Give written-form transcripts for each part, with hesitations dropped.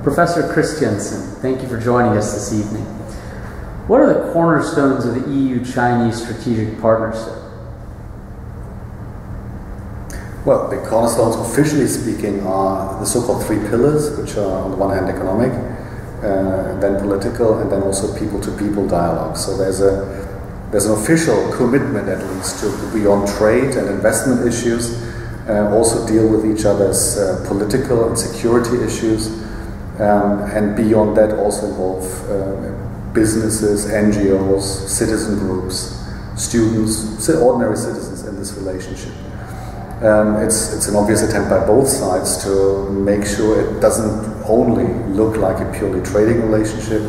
Professor Christiansen, thank you for joining us this evening. What are the cornerstones of the EU-Chinese strategic partnership? Well, the cornerstones, officially speaking, are the so-called three pillars, which are on the one hand economic, then political, and then also people-to-people dialogue. So there's an official commitment, at least, to beyond trade and investment issues, also deal with each other's political and security issues, and beyond that also involve businesses, NGOs, citizen groups, students, ordinary citizens in this relationship. It's an obvious attempt by both sides to make sure it doesn't only look like a purely trading relationship.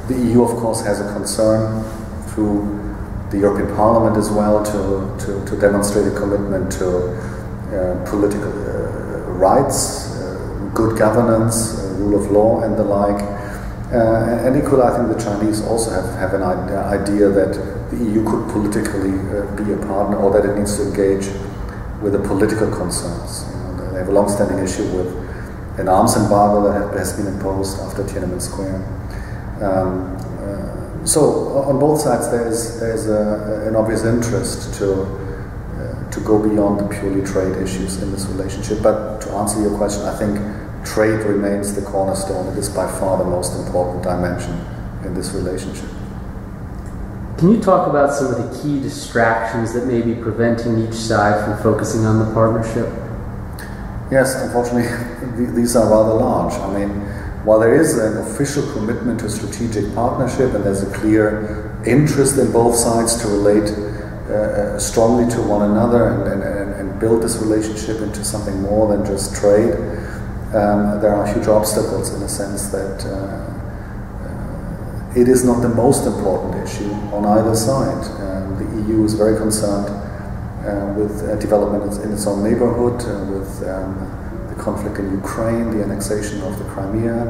The EU, of course, has a concern through the European Parliament as well to demonstrate a commitment to political rights, good governance, rule of law and the like. And equally, I think the Chinese also have an idea that the EU could politically be a partner, or that it needs to engage with the political concerns. They have a long-standing issue with an arms embargo that has been imposed after Tiananmen Square. So on both sides there's an obvious interest to go beyond the purely trade issues in this relationship. But to answer your question, I think trade remains the cornerstone. It is by far the most important dimension in this relationship. Can you talk about some of the key distractions that may be preventing each side from focusing on the partnership? Yes, unfortunately, these are rather large. I mean, while there is an official commitment to strategic partnership and there's a clear interest in both sides to relate strongly to one another and build this relationship into something more than just trade, there are huge obstacles in the sense that it is not the most important issue on either side. The EU is very concerned with development in its own neighborhood, with the conflict in Ukraine, the annexation of the Crimea,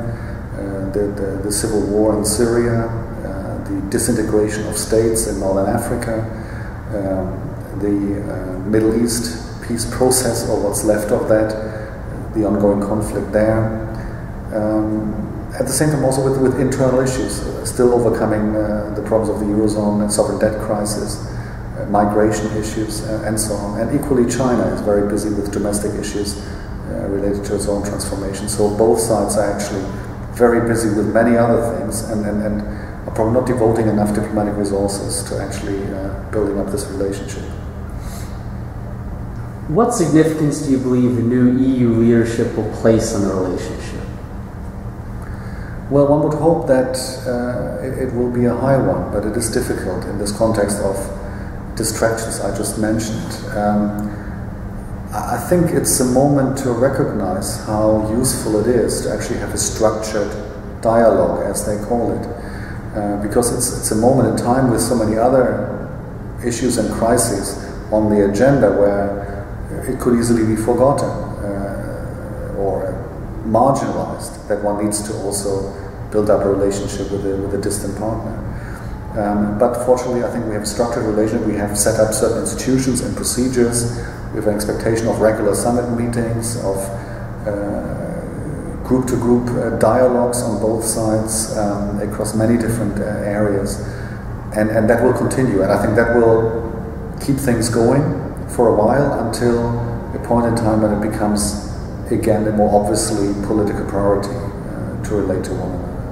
the civil war in Syria, the disintegration of states in Northern Africa, the Middle East peace process, or what's left of that, the ongoing conflict there. At the same time also with internal issues, still overcoming the problems of the Eurozone and sovereign debt crisis, migration issues, and so on. And equally, China is very busy with domestic issues related to its own transformation. So both sides are actually very busy with many other things and are probably not devoting enough diplomatic resources to actually building up this relationship. What significance do you believe the new EU leadership will place on the relationship? Well, one would hope that it will be a high one, but it is difficult in this context of distractions I just mentioned. I think it's a moment to recognize how useful it is to actually have a structured dialogue, as they call it, because it's a moment in time with so many other issues and crises on the agenda where it could easily be forgotten or marginalized, that one needs to also build up a relationship with a distant partner. But fortunately, I think we have a structured relationship. We have set up certain institutions and procedures. We have an expectation of regular summit meetings, of group-to-group dialogues on both sides across many different areas. And that will continue. And I think that will keep things going for a while until a point in time when it becomes, again, a more obviously political priority to relate to one another.